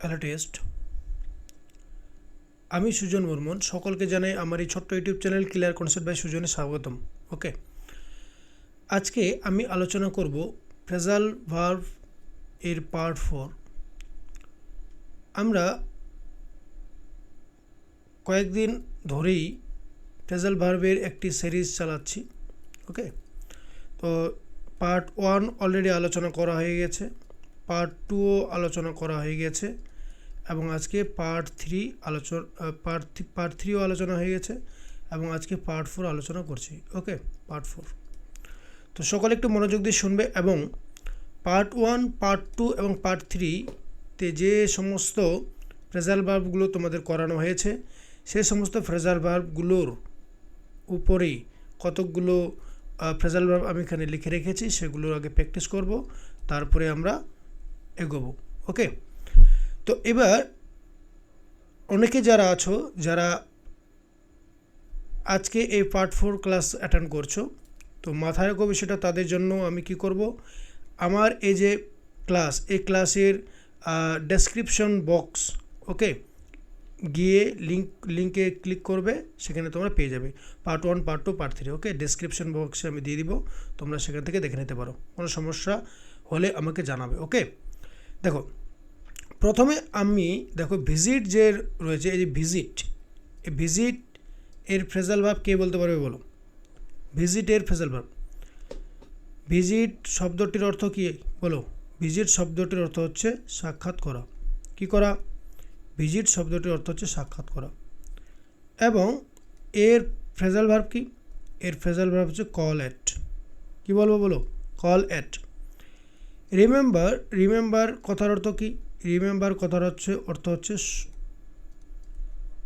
Hello test, আমি সুজন বর্মন। সকলকে জানাই আমার এই ছোট্ট YouTube channel clear concept by সুজনে স্বাগতম। ওকে, আজকে আমি আলোচনা করব ফ্রেজাল ভার্ব এর পার্ট 4। আমরা কয়েকদিন ধরেই ফ্রেজাল ভার্বের একটি সিরিজ চালাচ্ছি। ওকে, তো পার্ট 1 অলরেডি আলোচনা করা হয়ে গেছে, পার্ট 2ও আলোচনা করা হয়ে গেছে এবং আজকে পার্ট 3ও আলোচনা হয়ে গেছে এবং আজকে পার্ট 4 আলোচনা করছি। ওকে, পার্ট 4। তো সকলে একটু মনোযোগ দিয়ে শুনবে এবং পার্ট 1, পার্ট 2 এবং পার্ট 3তে যে সমস্ত ফ্রেজাল ভার্বগুলো তোমাদের করানো হয়েছে সেই সমস্ত ফ্রেজাল ভার্বগুলোর উপরেই কতকগুলো ফ্রেজাল ভার্ব আমি এখানে লিখে রেখেছি, সেগুলোর আগে প্র্যাকটিস করব, তারপরে আমরা এগোবো। ওকে, তো এবার অনেকে যারা আছো, যারা আজকে এই পার্ট 4 ক্লাস অ্যাটেন্ড করছো, তো মাথায় রাখো বিষয়টা, তাদের জন্য আমি কি করব, আমার এই যে ক্লাস, এই ক্লাসের ডেসক্রিপশন বক্স, ওকে, গিয়ে লিঙ্কে ক্লিক করবে, সেখানে তোমরা পেয়ে যাবে পার্ট 1, পার্ট 2, পার্ট 3। ওকে, ডেসক্রিপশন বক্সে আমি দিয়ে দিব, তোমরা সেখান থেকে দেখে নিতে পারো। কোনো সমস্যা হলে আমাকে জানাবে। ওকে, দেখো প্রথমে আমি ভিজিট যে রয়েছে, এই যে ভিজিট, এই ভিজিট এর ফ্রেজাল ভার্ব কে বলতে পারবে বলো? ভিজিট এর ফ্রেজাল ভার্ব, ভিজিট শব্দটির অর্থ কী বলো? ভিজিট শব্দটির অর্থ হচ্ছে সাক্ষাৎ করা। কি করা? ভিজিট শব্দটির অর্থ হচ্ছে সাক্ষাৎ করা। এবং এর ফ্রেজাল ভার্ব কি? এর ফ্রেজাল ভার্ব হচ্ছে কল অ্যাট। কি বলবো বলো? Call at. রিমেম্বার কথার অর্থ কি? রিমেম্বার কথার অর্থ হচ্ছে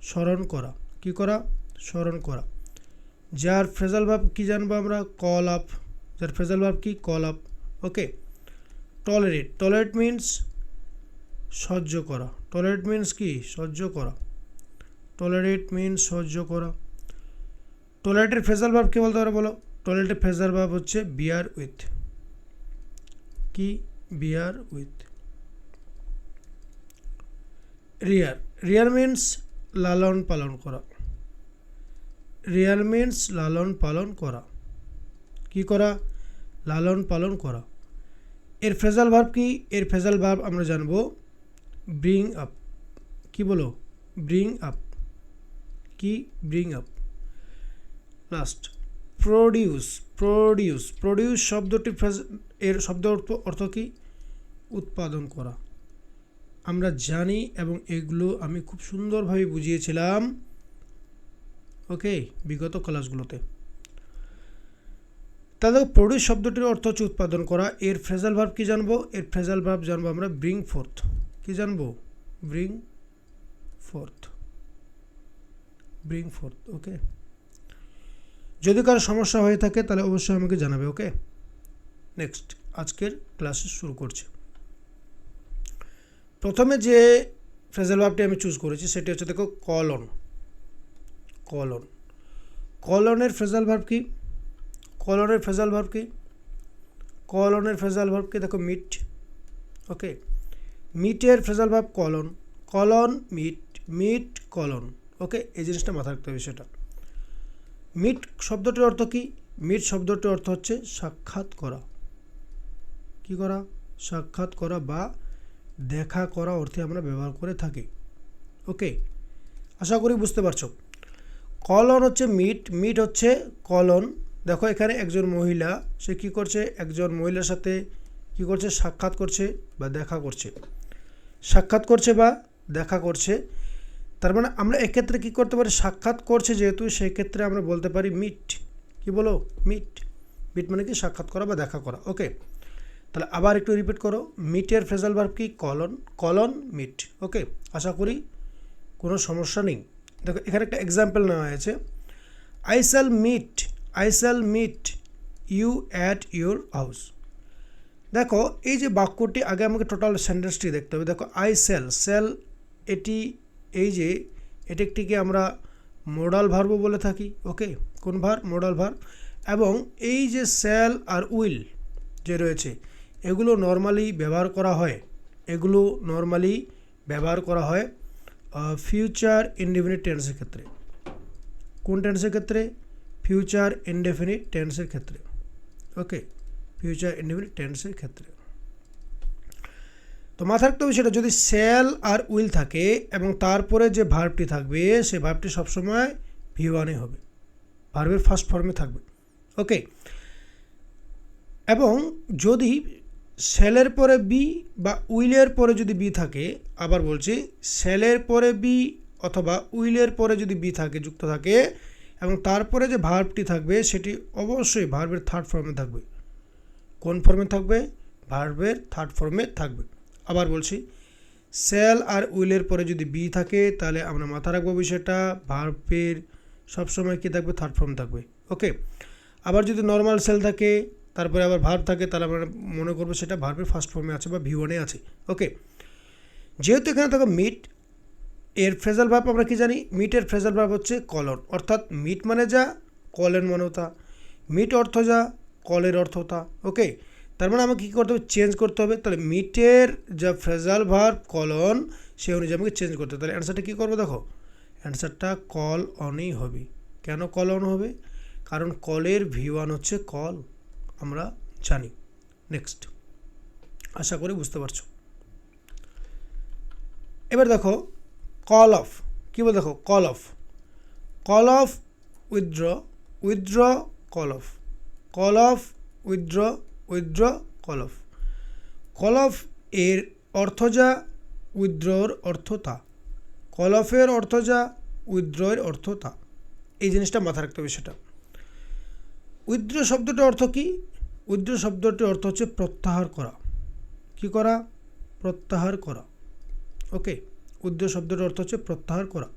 স্মরণ করা। কি করা? স্মরণ করা। যার ফ্রেজাল ভার্ব কি জানবো আমরা? Call up. যার ফ্রেজাল ভার্ব কি? Call up. Okay, tolerate means সহ্য করা। টলারেট মিন্স কি? সহ্য করা। টলারেট মিন্স সহ্য করা। টলারেটের ফ্রেজাল ভার্ব কে বলতে পারো বলো? টলারেটের ফ্রেজাল ভার্ব হচ্ছে বিয়ার উইথ। কি? বিয়ার উইথ। রিয়ার মিন্স লালন পালন করা। রিয়ার মিন্স লালন পালন করা। কি করা? লালন পালন করা। এর ফ্রেজাল ভার্ব কি? এর ফ্রেজাল ভার্ব আমরা জানবো ব্রিং আপ। কি বলো? Bring up. কি? Bring up. লাস্ট, প্রডিউস শব্দটি এর শব্দ অর্থ কি? উৎপাদন করা। আমরা জানি এবং এগুলো আমি খুব সুন্দরভাবে বুঝিয়েছিলাম, ওকে, বিগত ক্লাসগুলোতে। তাহলে প্রডিউস শব্দটির অর্থ হচ্ছে উৎপাদন করা। এর ফ্রেজাল ভার্ব কি জানবো? এর ফ্রেজাল ভার্ব জানবো আমরা ব্রিং ফোর্থ। কি জানবো? Bring fourth. ওকে, যদি কারো সমস্যা হয়ে থাকে তাহলে অবশ্যই আমাকে জানাবে। ওকে, নেক্সট আজকের ক্লাসে শুরু করছি। প্রথমে যে ফ্রেজাল ভার্বটি আমি চুজ করেছি সেটি হচ্ছে দেখো কলন। কলনের ফ্রেজাল ভার্ব কি? কলনের ফ্রেজাল ভার্ব কি? দেখো মিট। ওকে, মিটের phrasal verb call on meet call on. Okay, এই জিনিসটা মাথায় রাখতে হবে বিষয়টা। মিট শব্দটির অর্থ কি? মিট শব্দটির অর্থ হচ্ছে সাক্ষাৎ করা। কি করা? সাক্ষাৎ করা বা দেখা করা অর্থে আমরা ব্যবহার করে থাকি। ওকে, আশা করি বুঝতে পারছো। কলন হচ্ছে মিট হচ্ছে কলন। দেখো এখানে একজন মহিলা, সে কি করছে? একজন মহিলার সাথে কি করছে? সাক্ষাৎ করছে বা দেখা করছে। সাক্ষাৎ করছে বা দেখা করছে, তার মানে আমরা এক্ষেত্রে কি করতে পারি? সাক্ষাৎ করছে যেহেতু, সেই ক্ষেত্রে আমরা বলতে পারি মিট। কি বলো? মিট মানে কি? সাক্ষাৎ করা বা দেখা করা। ওকে, তাহলে আবার একটু রিপিট করো। মিটের ফ্রেজাল ভার্ব কি? Call on meet. ওকে, আশা করি কোনো সমস্যা নেই। দেখো এখানে একটা এক্সাম্পল নেওয়া হয়েছে, I shall meet you at your house. দেখো এই যে বাক্যটি, আগে আমাকে টোটাল সেন্টেন্সটি দেখতে হবে। দেখো আই সেল, এটি একটিকে আমরা মোডাল ভার্বও বলে থাকি। ওকে, কোন ভার্ব? Modal verb. এবং এই যে সেল আর উইল যে রয়েছে, এগুলো নর্মালি ব্যবহার করা হয় ব্যবহার করা হয় ফিউচার ইনডেফিনিট টেন্সের ক্ষেত্রে। কোন টেন্সের ক্ষেত্রে? ফিউচার ইনডেফিনিট টেন্সের ক্ষেত্রে। ওকে, ফিউচার ইনডেফিনিট টেন্সের ক্ষেত্রে। তো মাথায় রাখতে হবে সেটা যদি শ্যাল আর উইল থাকে এবং তারপরে যে ভার্বটি থাকবে সেই ভার্বটি সবসময় V1-এ হবে, ভার্বের ফার্স্ট ফর্মে থাকবে। ওকে, এবং যদি শ্যালের পরে বি বা উইলের পরে যদি বি থাকে, আবার বলছি শ্যালের পরে বি অথবা উইলের পরে যদি বি থাকে, যুক্ত থাকে, এবং তারপরে যে ভার্বটি থাকবে সেটি অবশ্যই ভার্বের থার্ড ফর্মে থাকবে। কোন ফর্মে থাকবে? ভার্বের থার্ড ফর্মে থাকবে। আবার বলছি, শ্যাল আর উইলের পরে যদি বি থাকে তাহলে আমরা মাথায় রাখবো বিষয়টা ভার্বের সবসময় কী থাকবে? থার্ড ফর্ম থাকবে। ওকে, আবার যদি নর্মাল শ্যাল থাকে তারপরে আবার ভার্ব থাকে তাহলে আমরা মনে করবো সেটা ভার্বের ফার্স্ট ফর্মে আছে বা V1-এ আছে। ওকে, যেহেতু এখানে থাকবে মিট, এর ফ্রেজাল ভার্ব আমরা কি জানি? মিটের ফ্রেজাল ভার্ব হচ্ছে কলন, অর্থাৎ মিট মানে যা, কলের মানেও তা। মিট অর্থ যা, কলের অর্থ তা। ওকে, তার মানে আমাকে কী করতে হবে? চেঞ্জ করতে হবে। তাহলে মিটের যা ফ্রেজাল ভার্ব কলন, সে অনুযায়ী আমাকে চেঞ্জ করতে হবে। তাহলে অ্যান্সারটা কী করবো? দেখো, অ্যান্সারটা কল অনই হবে। কেন কল অন হবে? কারণ কলের V1 হচ্ছে কল, আমরা জানি। নেক্সট, আশা করি বুঝতে পারছো। এবার দেখো কল অফ, কী বল? দেখো call off, call off withdraw, withdraw call off, call off withdraw, withdraw call off. Call of এর অর্থ যা, উইথড্রর অর্থ তা। কল অফের অর্থ যা, উইথড্রয়ের অর্থ তা। এই জিনিসটা মাথায় রাখতে হবে সেটা। উইথড্র শব্দটার অর্থ কী? উইথড্র শব্দটির অর্থ হচ্ছে প্রত্যাহার করা। কি করা? প্রত্যাহার করা। ওকে, উইথড্র শব্দটার অর্থ হচ্ছে প্রত্যাহার করা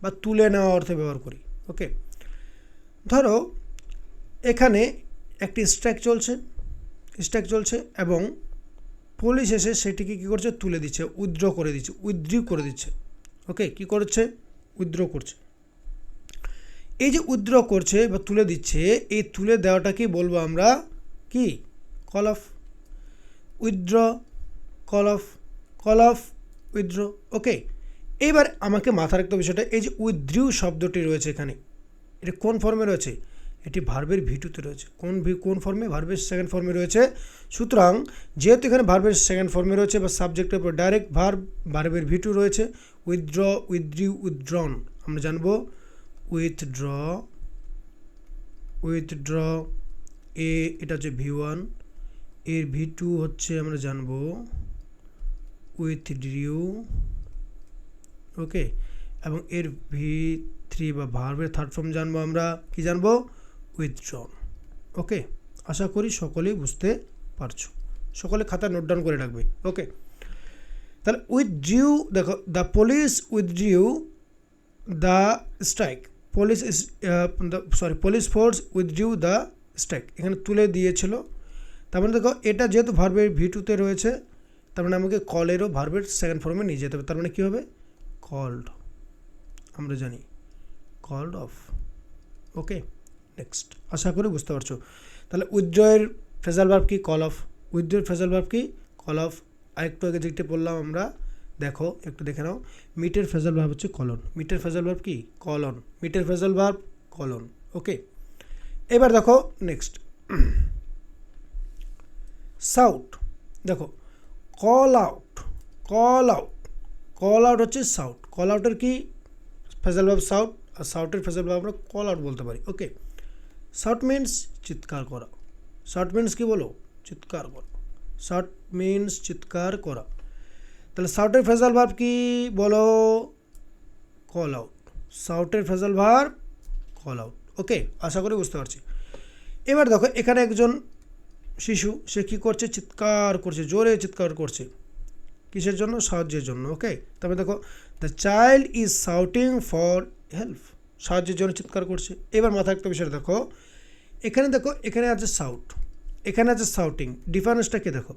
বা তুলে নেওয়া অর্থে ব্যবহার করি। ওকে, ধরো এখানে একটি স্ট্রাইক চলছে এবং পুলিশ এসে সেটিকে কী করছে? তুলে দিচ্ছে, উইথড্র করে দিচ্ছে, উইথড্র করে দিচ্ছে। ওকে, কি করছে? উইথড্র করছে। এই যে উইথড্র করছে বা তুলে দিচ্ছে, এই তুলে দেওয়াটাকে বলবো আমরা কি? Call off. Withdraw, call off, call off, withdraw. Okay, এইবার আমাকে মাথায় রাখতে হবে বিষয়টা, এই যে উইথড্র শব্দটি রয়েছে এখানে, এটা কোন ফর্মে রয়েছে? এটি ভার্বের V2-তে রয়েছে। কোন ফর্মে? ভার্বের সেকেন্ড ফর্মে রয়েছে। সুতরাং যেহেতু এখানে ভার্বের সেকেন্ড ফর্মে রয়েছে বা সাবজেক্টের উপর ডাইরেক্ট ভার্বের V2 রয়েছে, উইথড্র, উইথড্রিউ, উইথড্রন, আমরা জানবো উইথড্র, উইথড্র এটা হচ্ছে V1, এর V2 হচ্ছে আমরা জানবো উইথড্রিউ। ওকে, এবং এর V3 বা ভার্বের থার্ড ফর্ম জানবো আমরা কি জানবো? উইথড্রন। ওকে, আশা করি সকলেই বুঝতে পারছো, সকলে খাতা নোট ডাউন করে রাখবে। ওকে, তাহলে উইথড্রিউ, দেখো the police উইথড্রিউ the strike, police force উইথড্রিউ the strike, এখানে তুলে দিয়েছিল। তার মানে দেখো এটা যেহেতু ভার্বের V2-তে রয়েছে, তার মানে আমাকে কলেরও ভার্বের সেকেন্ড ফর্মে নিয়ে যেতে হবে। তার মানে কী হবে? কল্ড, আমরা জানি কল্ড অফ। ওকে, নেক্সট, আশা করি বুঝতে পারছো। তাহলে উইথড্রয়ের ফ্রেজাল ভার্ব কি? Call off. উইথড্রয়ের ফ্রেজাল ভার্ব কি? Call off. আরেকটু আগে যেটা বললাম আমরা, দেখো একটু দেখে নাও, মিটের ফ্রেজাল ভার্ব হচ্ছে কলন। মিটের ফ্রেজাল ভার্ব কি? কলন। মিটের ফ্রেজাল ভার্ব কলন। ওকে, এবার দেখো নেক্সট, সাউট। দেখো call out, call out, call out হচ্ছে সাউট। কল আউটের কি ফ্রেজাল ভার্ব? সাউট। আর সাউটের ফ্রেজাল ভার্ব আমরা কল আউট বলতে পারি। ওকে, সাউট মিন্স চিৎকার করা। সাউট মিন্স কি বলো? চিৎকার করা। সাউট মিন্স চিৎকার করা। তাহলে সাউটের ফ্রেজাল ভার্ব কি বলো? Call out. সাউটের phrasal verb call out. Okay, আশা করি বুঝতে পারছি। এবার দেখো এখানে একজন শিশু, সে কী করছে? চিৎকার করছে, জোরে চিৎকার করছে। কিসের জন্য? সাহায্যের জন্য। ওকে, তবে দেখো the child is shouting for help, সাহায্যের জন্য চিৎকার করছে। এবার মাথায় একটা বিষয় দেখো, এখানে আছে সাউট, এখানে আছে শাউটিং, ডিফারেন্সটাকে দেখো।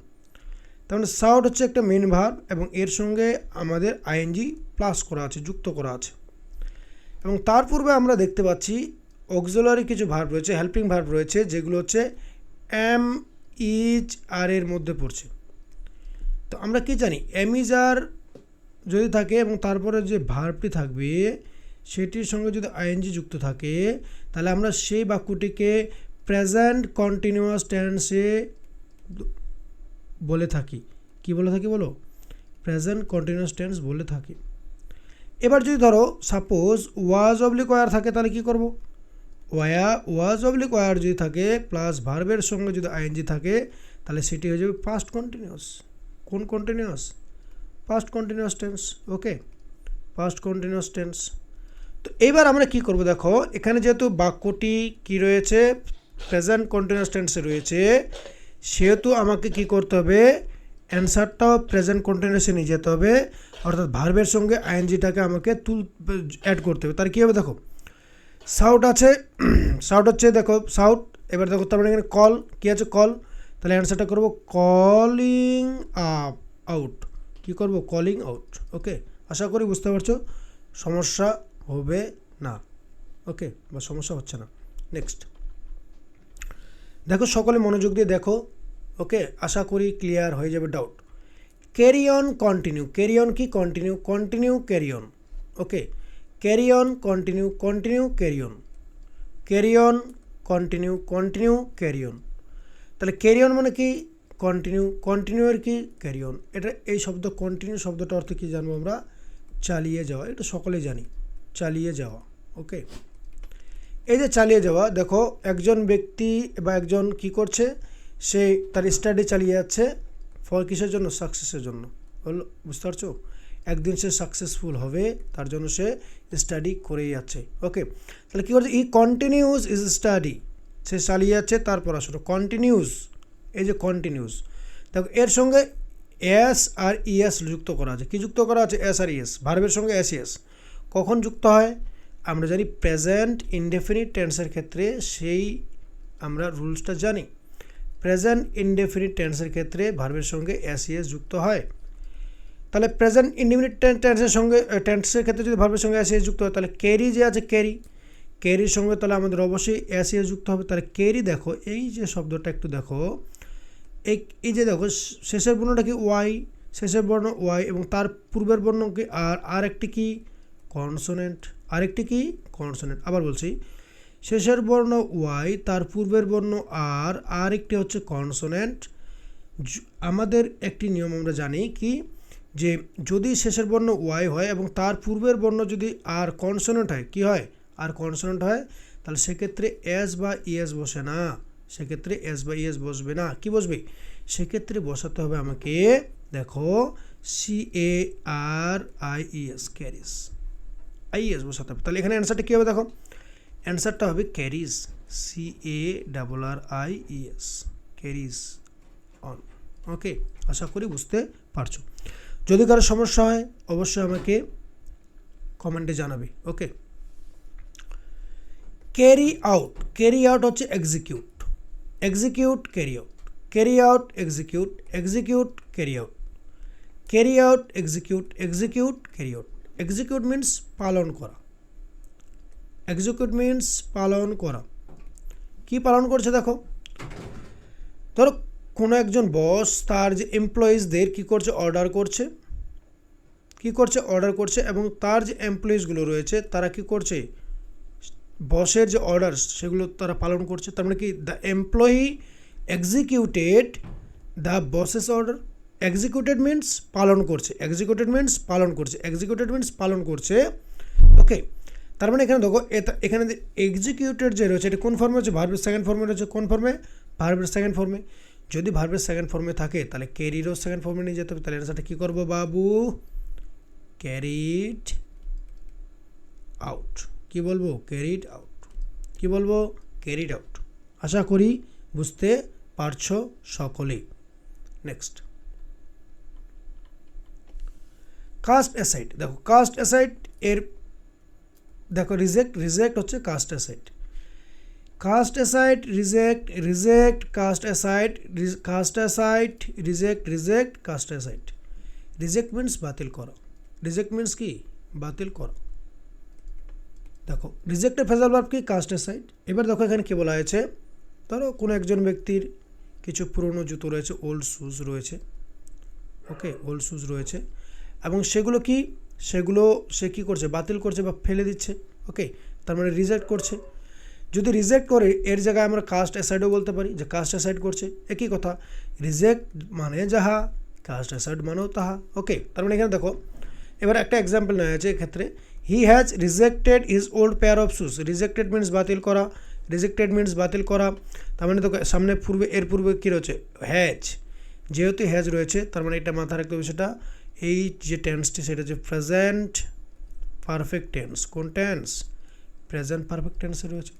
তার মানে সাউট হচ্ছে একটা মেন ভার্ব এবং এর সঙ্গে আমাদের আইএনজি প্লাস করা আছে, যুক্ত করা আছে। এবং তার পূর্বে আমরা দেখতে পাচ্ছি অক্সিলারি কিছু ভার্ব রয়েছে, হেল্পিং ভার্ব রয়েছে, যেগুলো হচ্ছে এম, ইজ, আর এর মধ্যে পড়ছে। তো আমরা কি জানি? এম, ইজ, আর যদি থাকে এবং তারপরে যে ভার্বটি থাকবে সেটির সঙ্গে যদি আইএনজি যুক্ত থাকে তাহলে আমরা সেই বাক্যটিকে প্রেজেন্ট কন্টিনিউয়াস টেন্সে বলে থাকি। কি বলে থাকি বলো? প্রেজেন্ট কন্টিনিউয়াস টেন্স বলে থাকি। এবার যদি ধরো সাপোজ ওয়াজ অবলিক ওয়ার থাকে তাহলে কি করব? ওয়াজ অবলিক ওয়ার যদি থাকে প্লাস ভার্বের সঙ্গে যদি আইএনজি থাকে তাহলে সেটি হয়ে যাবে পাস্ট কন্টিনিউয়াস। কোন continuous? Past continuous tense. Okay, past continuous tense. তো এবার আমরা কি করব দেখো, এখানে যেহেতু বাক্যটি কি রয়েছে, প্রেজেন্ট কন্টিনিউয়াস টেন্সে রয়েছে, সেহেতু আমাকে কি করতে হবে, অ্যান্সারটাও প্রেজেন্ট কন্টিনিউয়াসে নিয়ে যেতে হবে, অর্থাৎ ভার্বের সঙ্গে আইএনজিটাকে আমাকে অ্যাড করতে হবে। তাহলে কী হবে দেখো, সাউট আছে, সাউট হচ্ছে দেখো সাউট, এবার দেখো তার মানে এখানে কল, কী আছে কল, তাহলে অ্যান্সারটা করব কলিং আউট। কী করব? Calling out. ওকে, আশা করি বুঝতে পারছো, সমস্যা হবে না। ওকে, বা সমস্যা হচ্ছে না। নেক্সট দেখো, সকলে মনোযোগ দিয়ে দেখো। ওকে, আশা করি ক্লিয়ার হয়ে যাবে doubt. Carry on continue, carry on কি? Continue, continue carry on. Okay, carry on continue, continue carry on, carry on continue, continue carry on. তাহলে ক্যারি অন মানে কি? কন্টিনিউ, কন্টিনিউয়ের কি? Carry on. এটা এই শব্দ কন্টিনিউ শব্দটা অর্থ কী জানবো আমরা? চালিয়ে যাওয়া। এটা সকলেই জানি, চালিয়ে যাওয়া। ওকে, এই যে চালিয়ে যাওয়া, দেখো একজন ব্যক্তি বা একজন কি করছে, সে তার স্টাডি চালিয়ে যাচ্ছে, ফল কিসের জন্য? সাকসেসের জন্য। হলো, বুঝতে পারছো? একদিন সে সাকসেসফুল হবে, তার জন্য সে স্টাডি করেই যাচ্ছে। ওকে, তাহলে কী করছে? ই কন্টিনিউস ইজ স্টাডি, সে চালিয়ে যাচ্ছে তার পড়াশোনা। কন্টিনিউস, এই যে কন্টিনিউস, দেখো এর সঙ্গে এস আর ইএস যুক্ত করা আছে। কি যুক্ত করা আছে? এস আর ইএস, ভার্বের সঙ্গে এস ইএস। কখন যুক্ত হয়? আমরা জানি প্রেজেন্ট ইনডেফিনিট টেন্সের ক্ষেত্রে সেই আমরা রুলসটা জানি। প্রেজেন্ট ইনডেফিনিট টেন্সের ক্ষেত্রে ভার্বের সঙ্গে এস ইএস যুক্ত হয়। তাহলে প্রেজেন্ট ইনডেফিনিট টেন্সের সঙ্গে টেন্সের ক্ষেত্রে যদি ভার্বের সঙ্গে এস ইএস যুক্ত হয়, তাহলে ক্যারি যে আছে ক্যারি, ক্যারির সঙ্গে তাহলে আমাদের অবশ্যই এস ইএস যুক্ত হবে। তাহলে ক্যারি, দেখো এই যে শব্দটা একটু দেখো, এই যে দেখো শেষের বর্ণটা কি? ওয়াই, শেষের বর্ণ ওয়াই এবং তার পূর্বের বর্ণ কি? আর একটি কি? কনসোনেন্ট। আরেকটি কি? কনসোনেন্ট। আবার বলছি, শেষের বর্ণ ওয়াই, তার পূর্বের বর্ণ আর একটি হচ্ছে কনসোনেন্ট। আমাদের একটি নিয়ম আমরা জানি কি, যে যদি শেষের বর্ণ ওয়াই হয় এবং তার পূর্বের বর্ণ যদি আর কনসোনেন্ট হয়, কি হয়? আর কনসোনেন্ট হয়, তাহলে সেক্ষেত্রে এস বা ইএস বসে না, সেক্ষেত্রে এস বা ইএস বসবে না। কি বসবে? সেক্ষেত্রে বসাতে হবে আমাকে, দেখো CARIES, ক্যারিস, আইএস বসাতে হবে। তাহলে এখানে অ্যান্সারটা কী হবে দেখো, অ্যান্সারটা হবে ক্যারিজ, CARRIES, ক্যারিজ অন। ওকে, আশা করি বুঝতে পারছো। যদি কারো সমস্যা হয় অবশ্যই আমাকে কমেন্টে জানাবে। ওকে, ক্যারি আউট, ক্যারি আউট হচ্ছে execute, execute carry out, carry out execute, execute carry out, carry out execute, execute carry out. Execute means পালন করা, এক্সিকিউট মিন্স পালন করা। কি পালন করছে দেখো, ধরো কোনো একজন বস তার যে এমপ্লয়িজদের কী করছে? অর্ডার করছে, কী করছে? অর্ডার করছে, এবং তার যে এমপ্লয়িজগুলো রয়েছে তারা কি করছে? বসের যে অর্ডার সেগুলো তারা পালন করছে। তার মানে কি? The employee executed the buses order. Executed means পালন করছে, এক্সিকিউটেড মিন্স পালন করছে, এক্সিকিউটেড মিন্স পালন করছে। ওকে, তার মানে এখানে দেখো এখানে যে এক্সিকিউটেড যে রয়েছে এটা কোন ফর্মে হচ্ছে? ভার্বের সেকেন্ড ফর্মে রয়েছে। কোন ফর্মে? ভার্বের সেকেন্ড ফর্মে। যদি ভার্বের সেকেন্ড ফর্মে থাকে তাহলে ক্যারিরও সেকেন্ড ফর্মে নিয়ে যেতে হবে। তাহলে অ্যান্সারটা কী করবো বাবু? Carried out. কি বলবো? Carried out. কি বলবো? Carried out. আশা করি বুঝতে পারছো সকলেই। Next, cast aside. দেখো কাস্ট অ্যাসাইড এর দেখো রিজেক্ট, রিজেক্ট হচ্ছে cast aside, cast aside reject, reject cast aside, cast aside reject, reject cast aside. Reject means বাতিল করা, রিজেক্ট মিন্স কি? বাতিল করা। দেখো রিজেক্টের ফ্রেজাল ভার্ব কি? Cast aside. এবার দেখো এখানে কী বলা হয়েছে, ধরো কোনো একজন ব্যক্তির কিছু পুরনো জুতো রয়েছে, ওল্ড শ্যুজ রয়েছে। ওকে, ওল্ড শ্যুজ রয়েছে, এবং সেগুলো সে কী করছে, বাতিল করছে বা ফেলে দিচ্ছে। ওকে, তার মানে রিজেক্ট করছে। যদি রিজেক্ট করে এর জায়গায় আমরা কাস্ট অ্যাসাইডও বলতে পারি, যে কাস্ট অ্যাসাইড করছে। একই কথা, রিজেক্ট মানে যাহা, কাস্ট অ্যাসাইড মানেও তাহা। ওকে, তার মানে এখানে দেখো, এবার একটা এক্সাম্পল নেওয়া হয়েছে এক্ষেত্রে, he has rejected his old pair of shoes. Rejected means বাতিল করা, বাতিল করা। তার মানে দেখো সামনে এর পূর্বে কী রয়েছে, হ্যাজ। যেহেতু হ্যাজ রয়েছে তার মানে এটা মাথায় রাখতে হবে, সেটা এই যে টেন্সটি সেটা হচ্ছে প্রেজেন্ট পারফেক্ট টেন্স। কোন টেন্স? প্রেজেন্ট পারফেক্ট টেন্সে রয়েছে।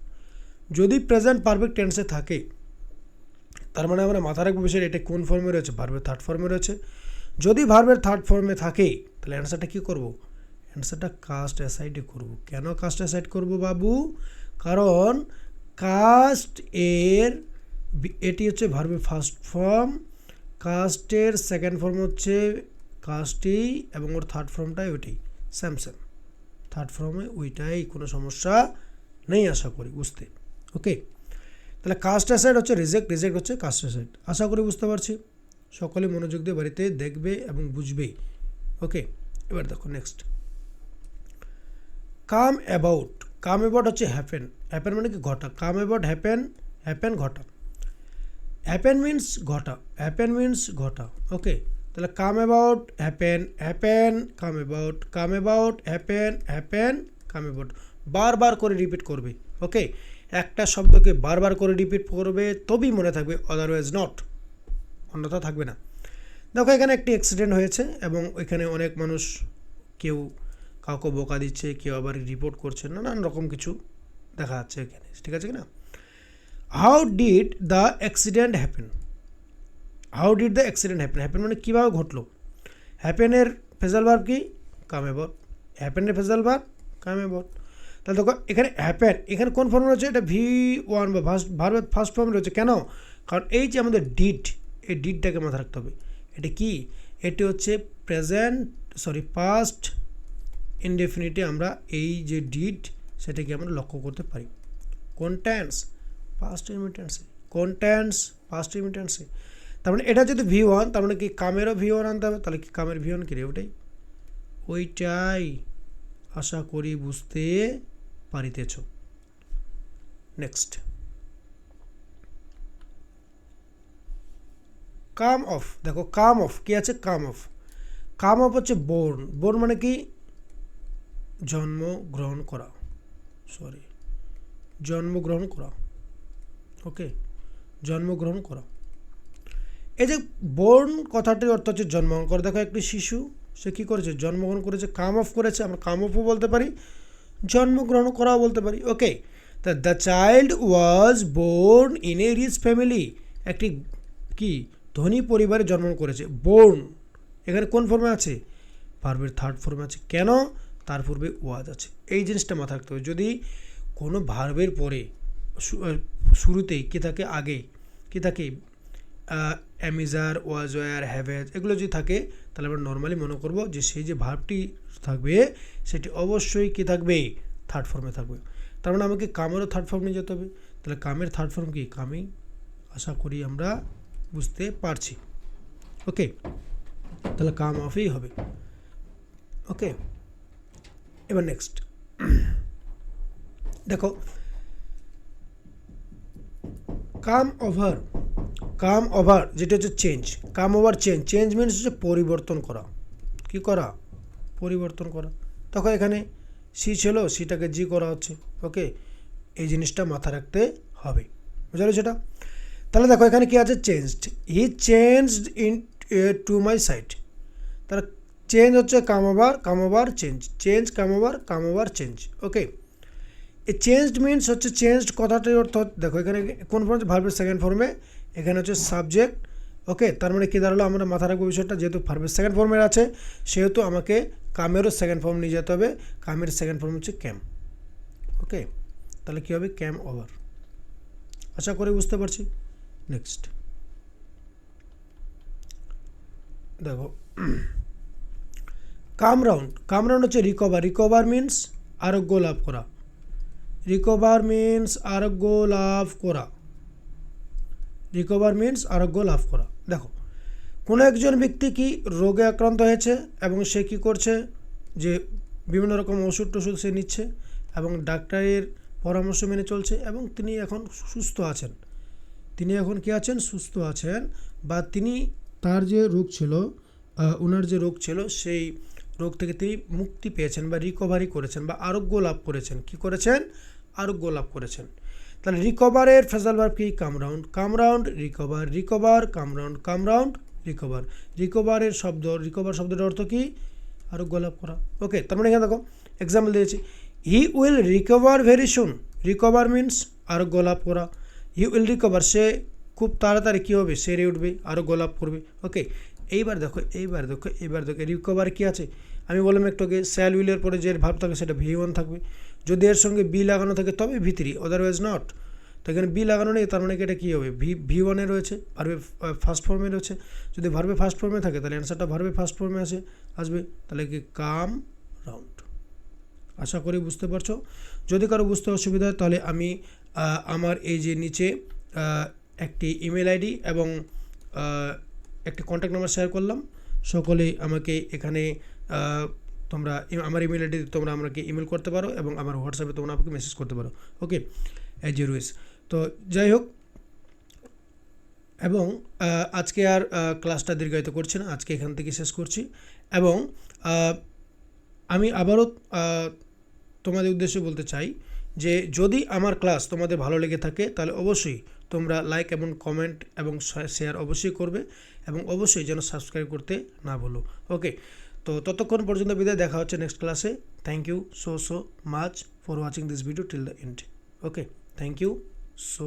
যদি প্রেজেন্ট পারফেক্ট টেন্সে থাকে তার মানে আমরা মাথায় রাখবো বিষয় এটা কোন ফর্মে রয়েছে, ভার্বের থার্ড ফর্মে রয়েছে। যদি ভার্বের থার্ড ফর্মে থাকে তাহলে অ্যান্সারটা কী করব, অ্যান্সারটা কাস্ট অ্যাসাইডে করব। কেন কাস্ট অ্যাসাইড করব বাবু? কারণ কাস্ট এটি হচ্ছে ভার্বের ফার্স্ট ফর্ম, কাস্টের সেকেন্ড ফর্ম হচ্ছে কাস্টই, এবং ওর থার্ড ফর্মটাই ওইটাই, সেম থার্ড ফর্মে ওইটাই, কোনো সমস্যা নেই আশা করি বুঝতে। ওকে, তাহলে কাস্ট অ্যাসাইড হচ্ছে রিজেক্ট হচ্ছে কাস্ট অ্যাসাইড। আশা করি বুঝতে পারছি, সকলে মনোযোগ দিয়ে বাড়িতে দেখবে এবং বুঝবে। ওকে, এবার দেখো নেক্সট, কাম অ্যাবাউট হচ্ছে হ্যাপেন মানে কি ঘটা, কাম অ্যাবাউট হ্যাপেন ঘটা। হ্যাপেন মিন্স ঘটা। ওকে, তাহলে come about happen, come about happen, বারবার করে রিপিট করবে। ওকে, একটা শব্দকে বারবার করে রিপিট করবে তবেই মনে থাকবে, আদারওয়াইজ নট, অন্যথা থাকবে না। দেখো এখানে একটি অ্যাক্সিডেন্ট হয়েছে এবং এখানে অনেক মানুষ, কেউ কাউকে বোকা দিচ্ছে, কেউ আবার রিপোর্ট করছে, নানান রকম কিছু দেখা যাচ্ছে এখানে, ঠিক আছে কি না? How did the accident happen মানে কীভাবে ঘটলো। হ্যাপেনের ফ্রেজাল ভার্ব কি? Come about. তাহলে দেখো এখানে হ্যাপেন, এখানে কোন ফর্ম রয়েছে? এটা V1 বা ভার্বের ফার্স্ট ফর্ম রয়েছে। কেন? কারণ এই যে আমাদের এই ডিডটাকে মাথায় রাখতে হবে। এটা কি? এটি হচ্ছে পাস্ট ইনডেফিনিটে আমরা এই যে ডিড সেটাকে আমরা লক্ষ্য করতে পারি। কোন টেন্স? পাস্ট ইমিটেন্সে। তার মানে এটা যদি V1, তার মানে কি কামেরও V1 আনতে হবে। তাহলে কি কামের V1 কি রে? ওইটাই আশা করি বুঝতে পারিতেছ। Next, come of. দেখো কাম অফ কি আছে? কাম অফ হচ্ছে বোর্ন মানে কি? জন্মগ্রহণ করা। ওকে, জন্মগ্রহণ করা। এই যে বোর্ন কথাটির অর্থ হচ্ছে জন্মগ্রহণ করা। দেখো একটি শিশু, সে কী করেছে? জন্মগ্রহণ করেছে, কাম অফ করেছে। আমরা কাম অফও বলতে পারি, জন্মগ্রহণ করাও বলতে পারি। ওকে, তা the child was born in a rich family. একটি কি ধনী পরিবারে জন্মগ্রহণ করেছে। বোর্ন এখানে কোন ফর্মে আছে? ভার্বের থার্ড ফর্মে আছে। কেন? তার পূর্বে ওয়াজ আছে। এই জিনিসটা মাথায় রাখতে হবে। যদি কোনো ভার্বের পরে শুরুতেই কী থাকে, আগে কী থাকে, অ্যামিজার, ওয়াজ, ওয়ার, হ্যাভেজ, এগুলো যদি থাকে তাহলে আমরা নর্মালি মনে করব যে সেই যে ভার্বটি থাকবে সেটি অবশ্যই কী থাকবে? থার্ড ফর্মে থাকবে। তার মানে আমাকে কামেরও থার্ড ফর্ম নিয়ে যেতে হবে। তাহলে কামের থার্ড ফর্ম কি? কামিং। আশা করি আমরা বুঝতে পারছি। ওকে, তাহলে কাম অফই হবে। ওকে, এবার নেক্সট দেখো, কাম ওভার যেটা হচ্ছে চেঞ্জ। চেঞ্জ মিনস হচ্ছে পরিবর্তন করা। কি করা? পরিবর্তন করা। তখন এখানে সি ছিল, সিটাকে জি করা হচ্ছে। ওকে, এই জিনিসটা মাথায় রাখতে হবে, বুঝলো সেটা? তাহলে দেখো এখানে কি আছে? Changed. He changed into my side. তাহলে চেঞ্জ হচ্ছে come over change, come over change. Okay, এই চেঞ্জড মিনস হচ্ছে চেঞ্জড কথাটির অর্থ দেখো এখানে কোন ফর্মে? ভার্বের সেকেন্ড ফর্মে। এখানে হচ্ছে সাবজেক্ট। ওকে, তার মানে কী দাঁড়ালো? আমরা মাথা রাখবো বিষয়টা, যেহেতু ভার্বের সেকেন্ড ফর্মের আছে সেহেতু আমাকে কামেরও সেকেন্ড ফর্ম নিয়ে যেতে হবে। কামের সেকেন্ড ফর্ম হচ্ছে ক্যাম। ওকে, তাহলে কী হবে? ক্যাম ওভার। আশা করি বুঝতে পারছি। নেক্সট দেখো, কাম রাউন্ড হচ্ছে রিকভার মিনস আরোগ্য লাভ করা। রিকভার মিনস আরোগ্য লাভ করা। দেখো কোনো একজন ব্যক্তি কি রোগে আক্রান্ত হয়েছে এবং সে কী করছে, যে বিভিন্ন রকম ওষুধ টষুধ সে নিচ্ছে এবং ডাক্তারের পরামর্শ মেনে চলছে এবং তিনি এখন সুস্থ আছেন। তিনি এখন কী আছেন? সুস্থ আছেন, বা তিনি তার যে রোগ ছিল, ওনার যে রোগ ছিল সেই রোগ থেকে তিনি মুক্তি পেয়েছেন বা রিকভারি করেছেন বা আরোগ্য লাভ করেছেন। কি করেছেন? আরোগ্য লাভ করেছেন। তাহলে রিকভারের ফ্রেজাল ভার্ব কি? Come round, come round, recover, recover, come round, come round, recover. রিকভারের শব্দ, রিকভার শব্দের অর্থ কি? আরোগ্য লাভ করা। ওকে, তার মানে এখানে দেখো এক্সাম্পল দিয়েছি, he will recover very soon. Recover means আরোগ্য লাভ করা। হি উইল রিকভার, সে খুব তাড়াতাড়ি কী হবে? সেরে উঠবে, আরোগ্য লাভ করবে। ওকে, এইবার দেখো রিকভার কী আছে? আমি বললাম একটু আগে শ্যাল উইলের পরে যে ভাব থাকে সেটা V1 থাকবে। যদি এর সঙ্গে বি লাগানো থাকে তবে V3, আদারওয়াইজ নট। তো এখানে বি লাগানো নেই, তার মানে কি এটা কী হবে? V1-এ রয়েছে, ভার্বে ফার্স্ট ফর্মে রয়েছে। যদি ভার্বে ফার্স্ট ফর্মে থাকে তাহলে অ্যান্সারটা ভার্বে ফার্স্ট ফর্মে আসবে। তাহলে কি? Come round. আশা করি বুঝতে পারছো। যদি কারো বুঝতে অসুবিধা হয় তাহলে আমি আমার এই যে নিচে একটি ইমেল আইডি এবং একটি কন্ট্যাক্ট নাম্বার শেয়ার করলাম। সকলেই আমাকে এখানে তোমরা আমার ইমেল আইডি তোমরা আমাকে ইমেল করতে পারো এবং আমার হোয়াটসঅ্যাপে তোমরা আমাকে মেসেজ করতে পারো। ওকে, অ্যাজ ইউ উইশ। তো যাই হোক, এবং আজকে আর ক্লাসটা দীর্ঘায়িত করছি না, আজকে এখান থেকে শেষ করছি। এবং আমি আবারও তোমাদের উদ্দেশ্যে বলতে চাই যে যদি আমার ক্লাস তোমাদের ভালো লেগে থাকে তাহলে অবশ্যই তোমরা লাইক এবং কমেন্ট এবং শেয়ার অবশ্যই করবে, এবং অবশ্যই যেন সাবস্ক্রাইব করতে না ভুলো। ওকে, তো ততক্ষণ পর্যন্ত বিদায়, দেখা হচ্ছে নেক্সট ক্লাসে। Thank you so much for watching this video till the end. Okay, thank you so